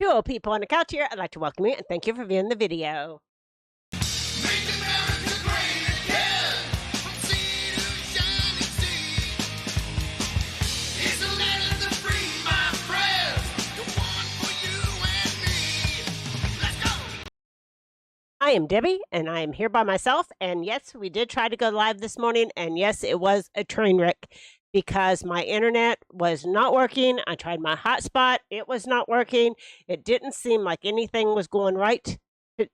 Two old people on the couch here. I'd like to welcome you and thank you for viewing the video. Make America great again, from sea to shining sea. It's a land of the free, my friends, the one for you and me. Let's go! I am Debbie, and I am here by myself. And yes, we did try to go live this morning. And yes, it was a train wreck because my internet was not working. I tried my hotspot. It was not working. It didn't seem like anything was going right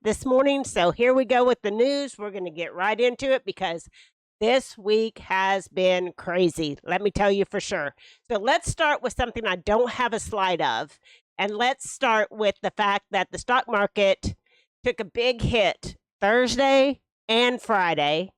this morning. So here we go with the news. We're going to get right into it because this week has been crazy. Let me tell you for sure. So let's start with something I don't have a slide of. And let's start with the fact that the stock market took a big hit Thursday and Friday.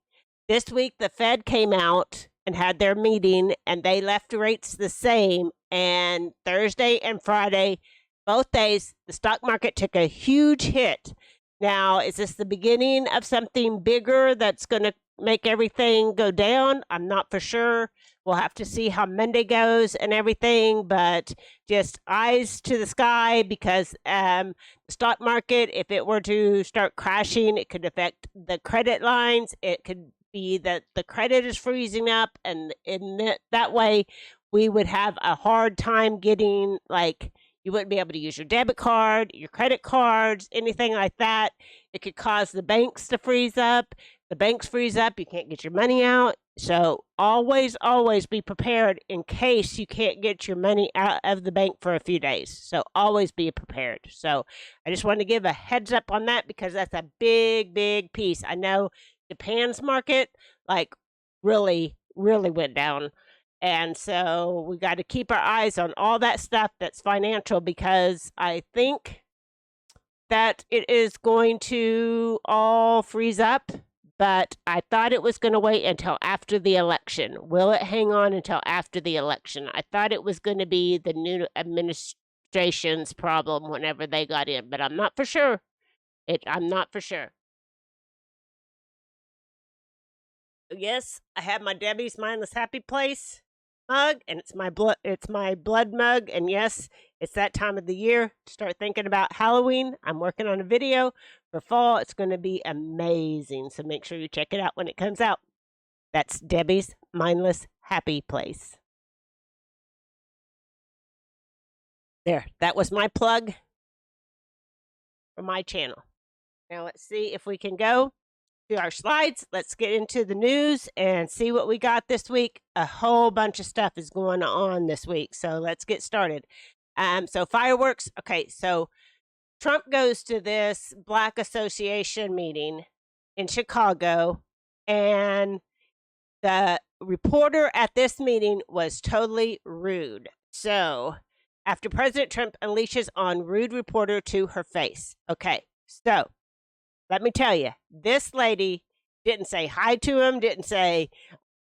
This week, the Fed came out and had their meeting, and they left rates the same. And Thursday and Friday, both days, the stock market took a huge hit. Now, is this the beginning of something bigger that's going to make everything go down? I'm not for sure. We'll have to see how Monday goes and everything, but just eyes to the sky because the stock market, if it were to start crashing, it could affect the credit lines. It could be that the credit is freezing up, and in that way, we would have a hard time getting, like, you wouldn't be able to use your debit card, your credit cards, anything like that. It could cause the banks to freeze up. The banks freeze up, you can't get your money out. So always, always be prepared in case you can't get your money out of the bank for a few days. So always be prepared. So I just want to give a heads up on that because that's a big, big piece. I know Japan's market, like, really, really went down. And so we got to keep our eyes on all that stuff that's financial because I think that it is going to all freeze up. But I thought it was going to wait until after the election. Will it hang on until after the election? I thought it was going to be the new administration's problem whenever they got in, but I'm not for sure. I'm not for sure. Yes, I have my Debbie's Mindless Happy Place mug, and it's my blood mug, and yes, it's that time of the year to start thinking about Halloween. I'm working on a video for fall. It's going to be amazing, so make sure you check it out when it comes out. That's Debbie's Mindless Happy Place. There, that was my plug for my channel. Now let's see if we can go to our slides. Let's get into the news and see what we got this week. A whole bunch of stuff is going on this week, so let's get started. So fireworks. Okay, so Trump goes to this Black Association meeting in Chicago, and the reporter at this meeting was totally rude. So after President Trump unleashes on rude reporter to her face. Okay, so let me tell you, this lady didn't say hi to him, didn't say,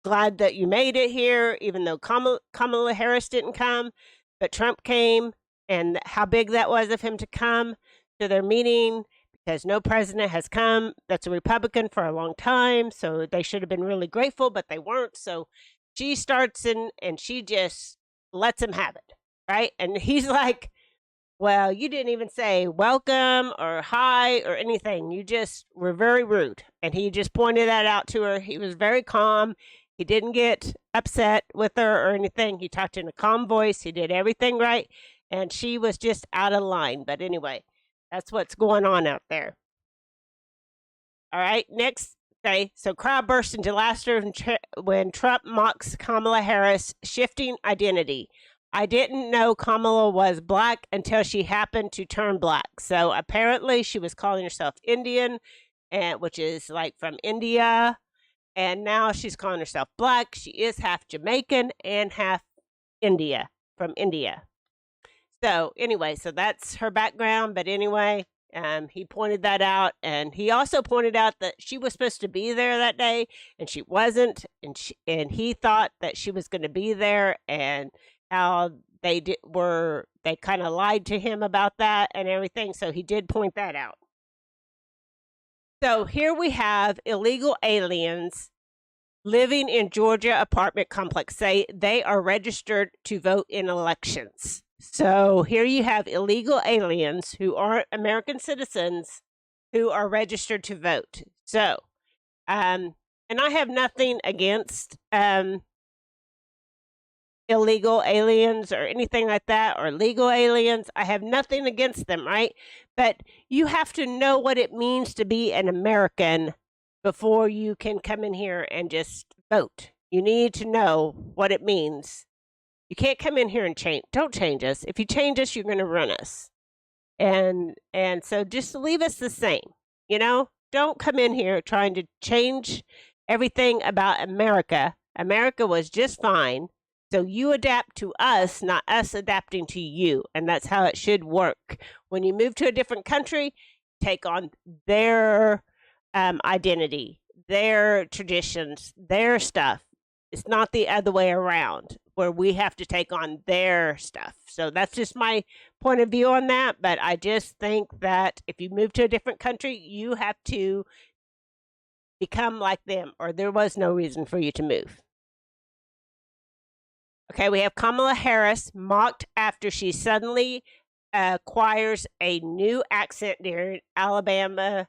glad that you made it here, even though Kamala Harris didn't come. But Trump came, and how big that was of him to come to their meeting because no president has come that's a Republican for a long time. So they should have been really grateful, but they weren't. So she starts in and she just lets him have it, right? And he's like, well, you didn't even say welcome or hi or anything. You just were very rude. And he just pointed that out to her. He was very calm. He didn't get upset with her or anything. He talked in a calm voice. He did everything right. And she was just out of line. But anyway, that's what's going on out there. All right, next. Okay, so crowd burst into laughter when Trump mocks Kamala Harris, shifting identity. I didn't know Kamala was Black until she happened to turn Black. So apparently she was calling herself Indian, which is like from India. And now she's calling herself Black. She is half Jamaican and half from India. So anyway, so that's her background. But anyway, he pointed that out. And he also pointed out that she was supposed to be there that day and she wasn't. And he thought that she was going to be there, and how they kind of lied to him about that and everything. So he did point that out. So here we have illegal aliens living in Georgia apartment complex say they are registered to vote in elections. So here you have illegal aliens who aren't American citizens who are registered to vote. So, and I have nothing against illegal aliens or anything like that, or legal aliens. I have nothing against them, right? But you have to know what it means to be an American before you can come in here and just vote. You need to know what it means. You can't come in here and change. Don't change us. If you change us, you're going to run us. And so just leave us the same. You know, don't come in here trying to change everything about America. America was just fine. So you adapt to us, not us adapting to you. And that's how it should work. When you move to a different country, take on their identity, their traditions, their stuff. It's not the other way around where we have to take on their stuff. So that's just my point of view on that. But I just think that if you move to a different country, you have to become like them, or there was no reason for you to move. Okay, we have Kamala Harris mocked after she suddenly acquires a new accent during Atlanta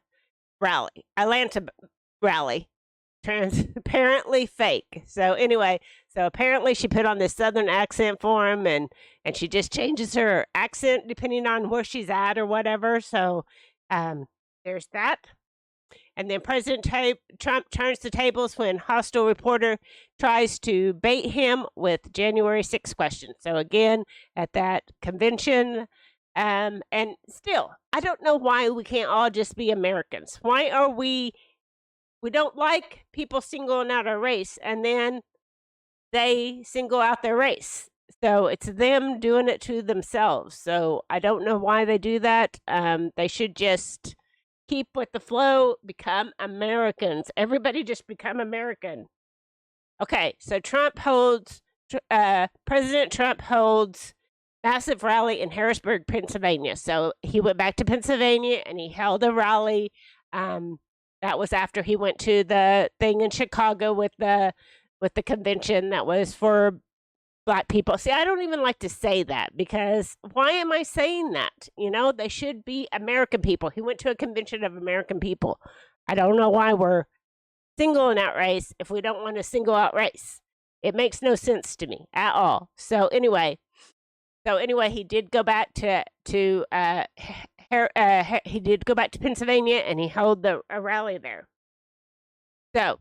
rally. Transparently fake. So anyway, so apparently she put on this southern accent for him, and she just changes her accent depending on where she's at or whatever. So there's that. And then President Trump turns the tables when hostile reporter tries to bait him with January 6th questions. So again, at that convention, and still, I don't know why we can't all just be Americans. Why are we don't like people singling out our race, and then they single out their race. So it's them doing it to themselves. So I don't know why they do that. They should just keep with the flow, become Americans. Everybody just become American. Okay, so President Trump holds massive rally in Harrisburg, Pennsylvania. So he went back to Pennsylvania and he held a rally. That was after he went to the thing in Chicago with the convention that was for Black people. See, I don't even like to say that, because why am I saying that? You know, they should be American people. He went to a convention of American people. I don't know why we're singling out race if we don't want to single out race. It makes no sense to me at all. So anyway, he did go back to he did go back to Pennsylvania, and he held a rally there. So,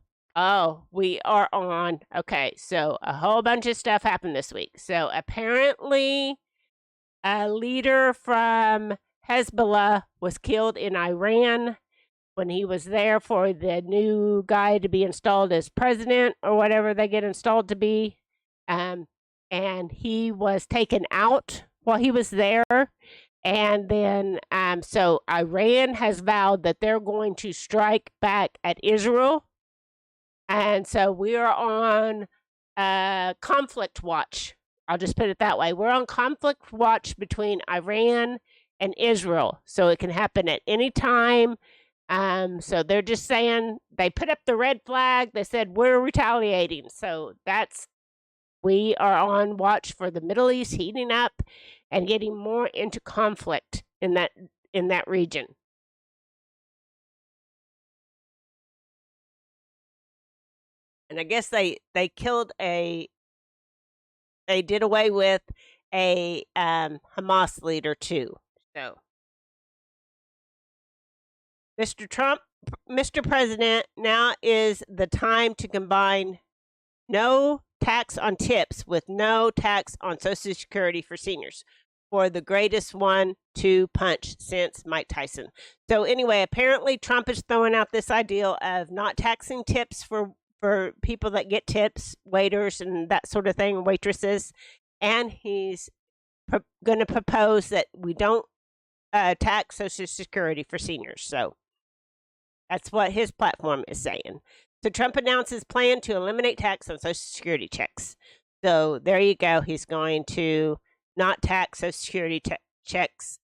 we are on. Okay, so a whole bunch of stuff happened this week. So apparently, a leader from Hezbollah was killed in Iran when he was there for the new guy to be installed as president, or whatever they get installed to be. And he was taken out while he was there. And then, so Iran has vowed that they're going to strike back at Israel. And so we are on conflict watch. I'll just put it that way. We're on conflict watch between Iran and Israel. So it can happen at any time. So they're just saying, they put up the red flag. They said, we're retaliating. So we are on watch for the Middle East heating up and getting more into conflict in that region. And I guess they did away with a Hamas leader too. So, Mr. President, now is the time to combine no tax on tips with no tax on Social Security for seniors, for the greatest 1-2 punch since Mike Tyson. So anyway, apparently Trump is throwing out this idea of not taxing tips for people that get tips, waiters and that sort of thing, waitresses. And he's going to propose that we don't tax Social Security for seniors. So that's what his platform is saying. So Trump announced his plan to eliminate tax on Social Security checks. So there you go. He's going to not tax Social Security checks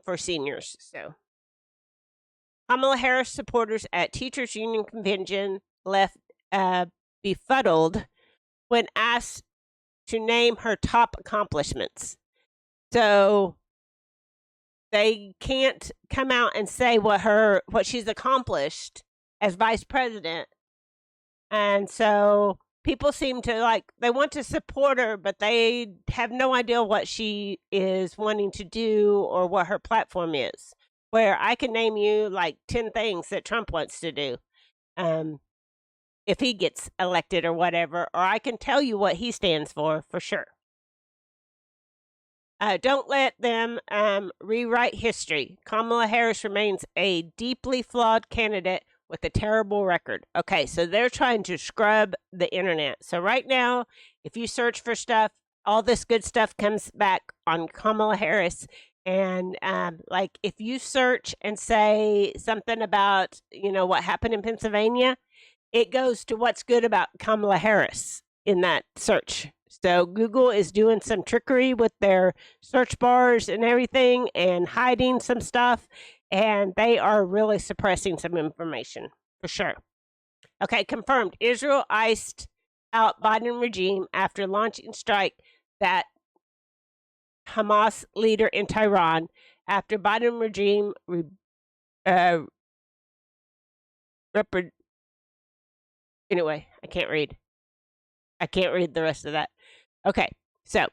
for seniors. So Kamala Harris supporters at Teachers Union Convention left befuddled when asked to name her top accomplishments. So they can't come out and say what she's accomplished as vice president. And so people seem to they want to support her, but they have no idea what she is wanting to do or what her platform is. Where I can name you like 10 things that Trump wants to do. If he gets elected or whatever, or I can tell you what he stands for sure. Don't let them rewrite history. Kamala Harris remains a deeply flawed candidate with a terrible record. Okay, so they're trying to scrub the internet. So right now, if you search for stuff, all this good stuff comes back on Kamala Harris. And like if you search and say something about, what happened in Pennsylvania, it goes to what's good about Kamala Harris in that search. So Google is doing some trickery with their search bars and everything and hiding some stuff. And they are really suppressing some information for sure. Okay, confirmed. Israel iced out Biden regime after launching strike that Hamas leader in Tehran after Biden regime anyway, I can't read the rest of that. Okay, so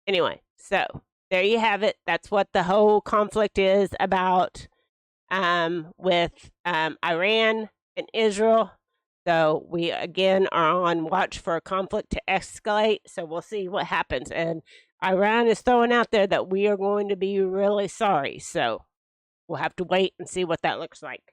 anyway, so there you have it. That's what the whole conflict is about with Iran and Israel. So we again are on watch for a conflict to escalate. So we'll see what happens. And Iran is throwing out there that we are going to be really sorry. So we'll have to wait and see what that looks like.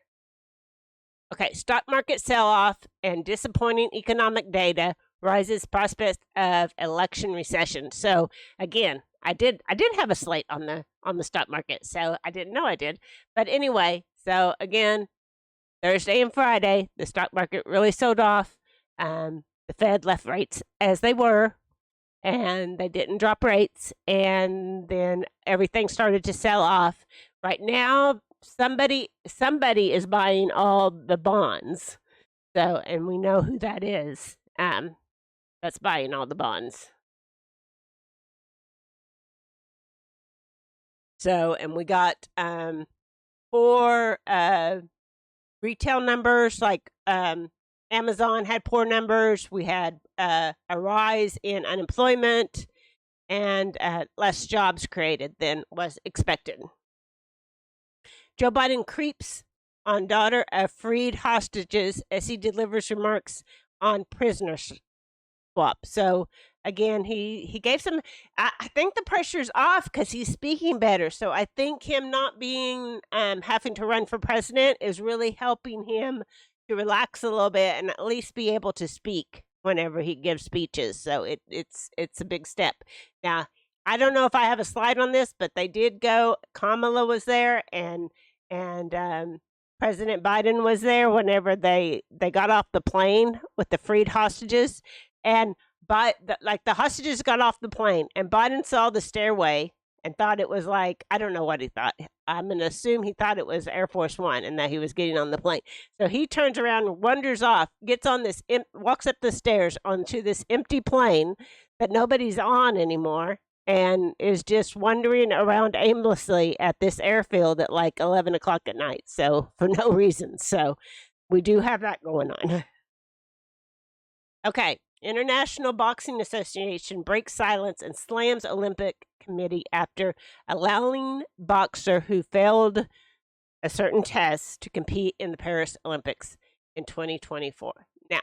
Okay, stock market sell-off and disappointing economic data rises prospect of election recession. So again, I did have a slate on the stock market, so I didn't know I did. But anyway, so again, Thursday and Friday, the stock market really sold off. The Fed left rates as they were, and they didn't drop rates, and then everything started to sell off. Right now, somebody is buying all the bonds. So, and we know who that is. That's buying all the bonds. So, and we got 4 retail numbers, like Amazon had poor numbers. We had a rise in unemployment and less jobs created than was expected. Joe Biden creeps on daughter of freed hostages as he delivers remarks on prisoner swap. So again, he gave some. I think the pressure's off because he's speaking better. So I think him not being having to run for president is really helping him to relax a little bit and at least be able to speak whenever he gives speeches. So it's a big step. Now, I don't know if I have a slide on this, but they did go. Kamala was there, and President Biden was there whenever they got off the plane with the freed hostages, and the hostages got off the plane, and Biden saw the stairway and thought it was like, I don't know what he thought. I'm going to assume he thought it was Air Force One and that he was getting on the plane. So he turns around, wanders off, gets on this, walks up the stairs onto this empty plane that nobody's on anymore, and is just wandering around aimlessly at this airfield at like 11 o'clock at night. So for no reason. So we do have that going on. Okay. International Boxing Association breaks silence and slams Olympic Committee after allowing boxer who failed a certain test to compete in the Paris Olympics in 2024. Now,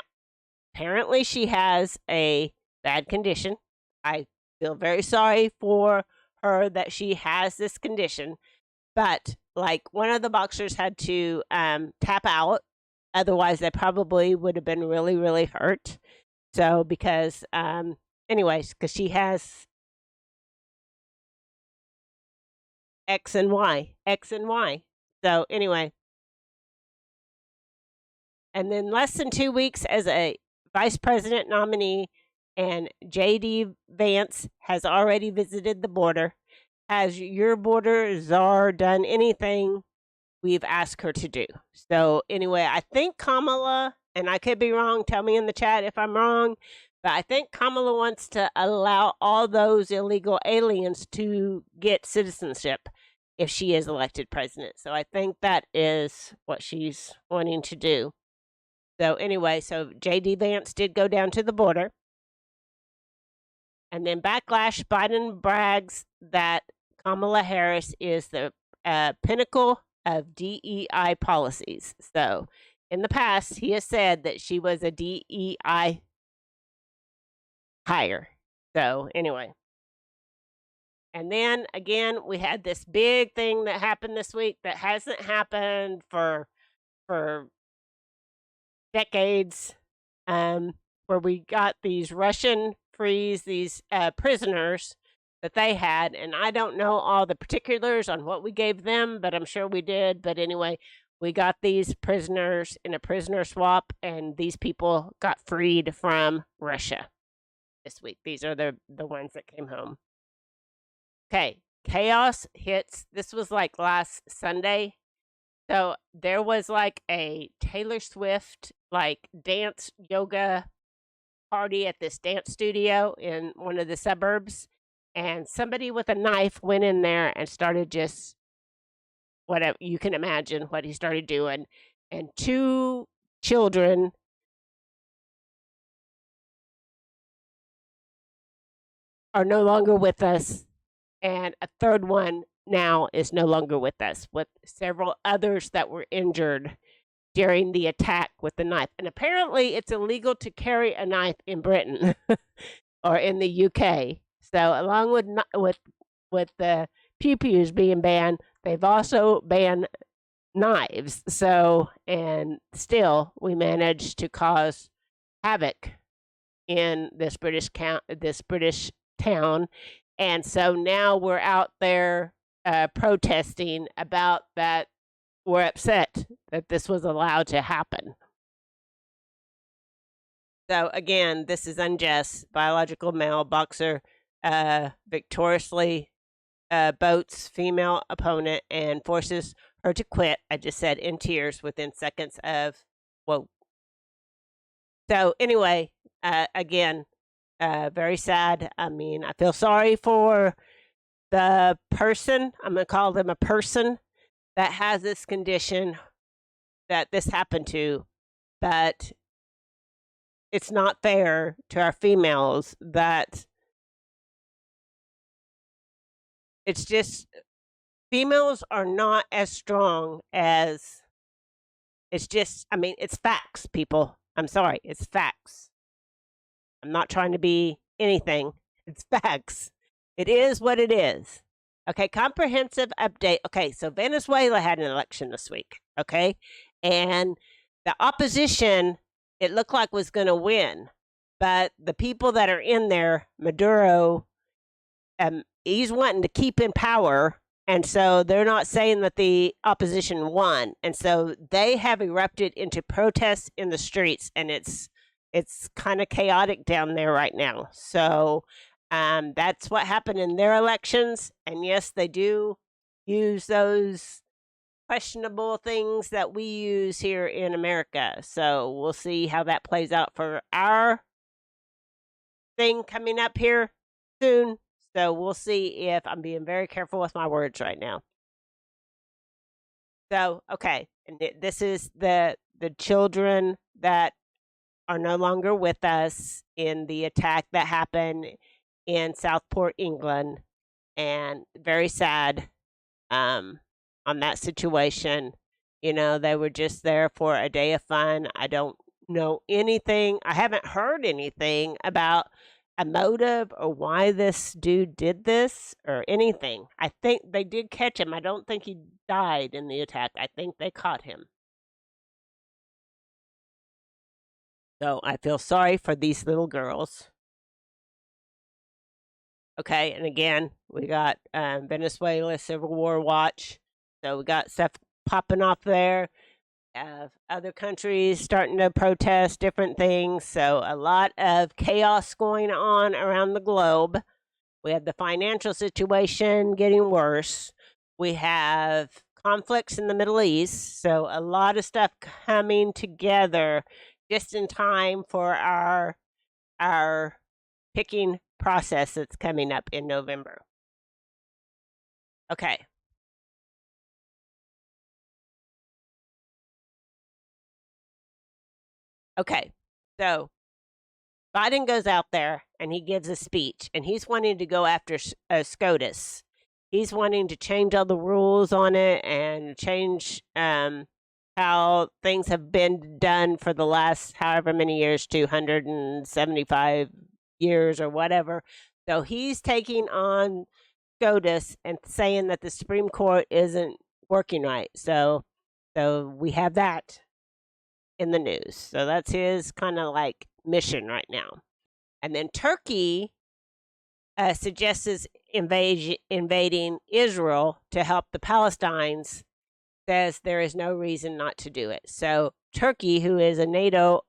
apparently she has a bad condition. I feel very sorry for her that she has this condition, but like one of the boxers had to tap out. Otherwise, they probably would have been really, really hurt. So because, anyways, because she has X and Y. So anyway. And then less than 2 weeks as a vice president nominee, and J.D. Vance has already visited the border. Has your border czar done anything we've asked her to do? So anyway, I think Kamala, and I could be wrong, tell me in the chat if I'm wrong, But I think Kamala wants to allow all those illegal aliens to get citizenship if she is elected president. So I think that is what she's wanting to do. So anyway, so J.D. Vance did go down to the border. And then backlash, Biden brags that Kamala Harris is the pinnacle of DEI policies. So in the past, he has said that she was a DEI hire. So anyway. And then again, we had this big thing that happened this week that hasn't happened for decades, where we got these Russian frees, these prisoners that they had, and I don't know all the particulars on what we gave them, but I'm sure we did. But anyway, we got these prisoners in a prisoner swap, and these people got freed from Russia this week. These are the ones that came home. Okay, chaos hits. This was like last Sunday. So there was like a Taylor Swift like dance yoga party at this dance studio in one of the suburbs, and somebody with a knife went in there and started just whatever you can imagine what he started doing, and 2 children are no longer with us, and a third one now is no longer with us, with several others that were injured during the attack with the knife. And apparently it's illegal to carry a knife in Britain or in the UK. So along with the pew-pews being banned, they've also banned knives. So, and still we managed to cause havoc in this British town. And so now we're out there protesting about that. We're upset that this was allowed to happen. So again, this is unjust. Biological male boxer victoriously boats female opponent and forces her to quit. I just said in tears within seconds of whoa. So anyway, again, very sad. I mean, I feel sorry for the person. I'm going to call them a person that has this condition that this happened to, but it's not fair to our females that it's just females are not as strong as it's just, I mean, it's facts, people. I'm sorry, it's facts. I'm not trying to be anything. It's facts. It is what it is. Okay, comprehensive update. Okay, so Venezuela had an election this week, okay? And the opposition, it looked like was going to win. But the people that are in there, Maduro, he's wanting to keep in power. And so they're not saying that the opposition won. And so they have erupted into protests in the streets. And it's kind of chaotic down there right now. So that's what happened in their elections. And yes, they do use those questionable things that we use here in America. So we'll see how that plays out for our thing coming up here soon. So we'll see if I'm being very careful with my words right now. So, okay. And this is the children that are no longer with us in the attack that happened in Southport, England, and very sad on that situation. You know, they were just there for a day of fun. I don't know anything. I haven't heard anything about a motive or why this dude did this or anything. I think they did catch him. I don't think he died in the attack. I think they caught him. So I feel sorry for these little girls. Okay, and again, we got Venezuela Civil War Watch. So we got stuff popping off there. Other countries starting to protest different things. So a lot of chaos going on around the globe. We have the financial situation getting worse. We have conflicts in the Middle East. So a lot of stuff coming together just in time for our our picking process that's coming up in November. Okay. Okay. So Biden goes out there and he gives a speech, and he's wanting to go after SCOTUS. He's wanting to change all the rules on it and change how things have been done for the last however many years, 275 years or whatever. So he's taking on SCOTUS and saying that the Supreme Court isn't working right. So we have that in the news. So that's his kind of like mission right now. And then Turkey suggests invading Israel to help the Palestinians, says there is no reason not to do it. So Turkey, who is a NATO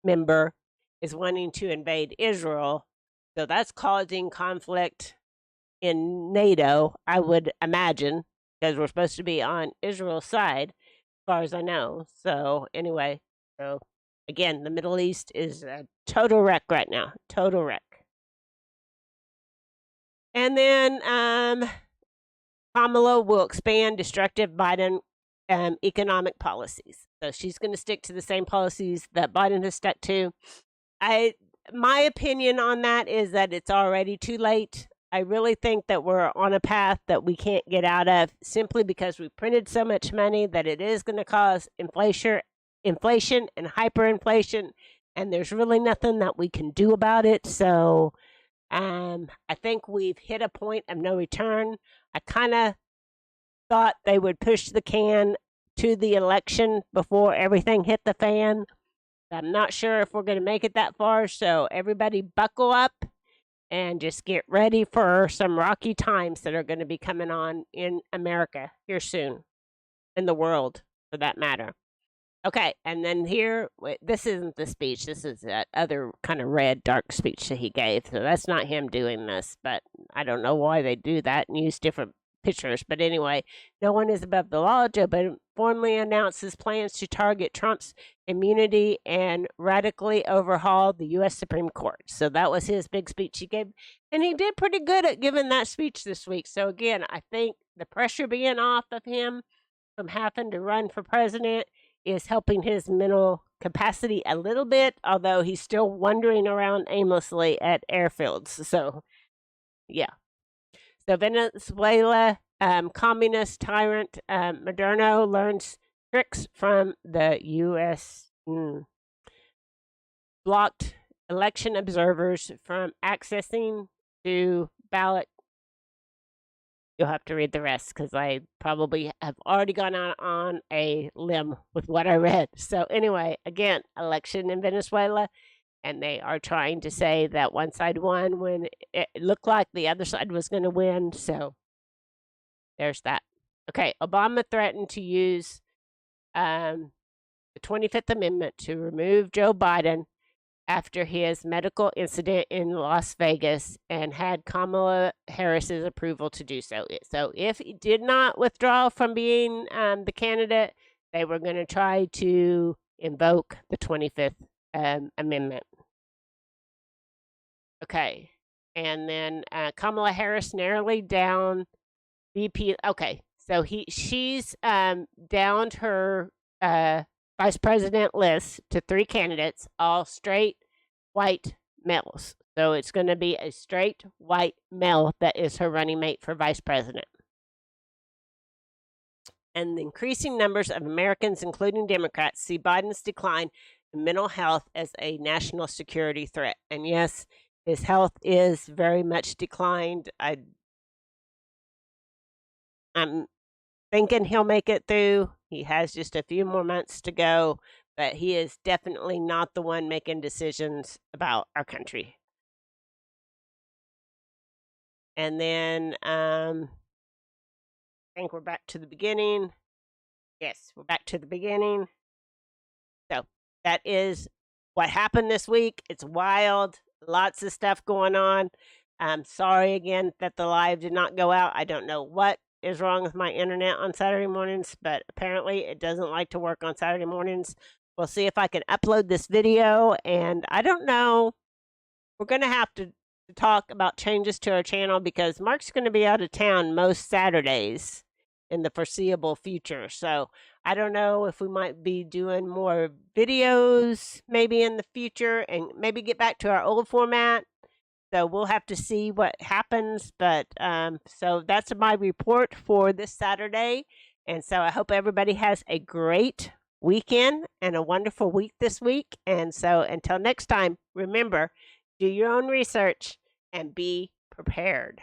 member, is wanting to invade Israel. So that's causing conflict in NATO, I would imagine, because we're supposed to be on Israel's side, as far as I know. So anyway, so again, the Middle East is a total wreck right now. Total wreck. And then Kamala will expand destructive Biden economic policies. So she's going to stick to the same policies that Biden has stuck to. My opinion on that is that it's already too late. I really think that we're on a path that we can't get out of simply because we printed so much money that it is going to cause inflation and hyperinflation, and there's really nothing that we can do about it. So I think we've hit a point of no return. I kind of thought they would push the can to the election before everything hit the fan. I'm not sure if we're going to make it that far, so everybody buckle up and just get ready for some rocky times that are going to be coming on in America here soon, in the world for that matter. Okay, and then here, this isn't the speech. This is that other kind of red, dark speech that he gave. So that's not him doing this, but I don't know why they do that and use different pictures. But anyway, no one is above the law. Joe Biden formally announces plans to target Trump's immunity and radically overhaul the U.S. Supreme Court. So that was his big speech he gave. And he did pretty good at giving that speech this week. So again, I think the pressure being off of him from having to run for president is helping his mental capacity a little bit, although he's still wandering around aimlessly at airfields. So, yeah. So Venezuela communist tyrant Maduro learns tricks from the U.S. Blocked election observers from accessing to ballot. You'll have to read the rest because I probably have already gone out on a limb with what I read. So anyway, again, election in Venezuela, and they are trying to say that one side won when it looked like the other side was going to win. So there's that. Okay, Obama threatened to use the 25th Amendment to remove Joe Biden after his medical incident in Las Vegas and had Kamala Harris's approval to do so. So if he did not withdraw from being the candidate, they were going to try to invoke the 25th Amendment. Okay. And then Kamala Harris narrowly down VP. Okay. So she's downed her vice president list to 3 candidates, all straight white males. So it's going to be a straight white male that is her running mate for vice president. And the increasing numbers of Americans, including Democrats, see Biden's decline in mental health as a national security threat. And yes, his health is very much declined. I'm thinking he'll make it through. He has just a few more months to go, but he is definitely not the one making decisions about our country. And then I think we're back to the beginning. Yes, we're back to the beginning. So that is what happened this week. It's wild. Lots of stuff going on. I'm sorry again that the live did not go out. I don't know what is wrong with my internet on Saturday mornings, but apparently it doesn't like to work on Saturday mornings. We'll see if I can upload this video. And I don't know. We're going to have to talk about changes to our channel because Mark's going to be out of town most Saturdays in the foreseeable future. So I don't know if we might be doing more videos maybe in the future and maybe get back to our old format. So we'll have to see what happens. But so that's my report for this Saturday. And so I hope everybody has a great weekend and a wonderful week this week. And so until next time, remember, do your own research and be prepared.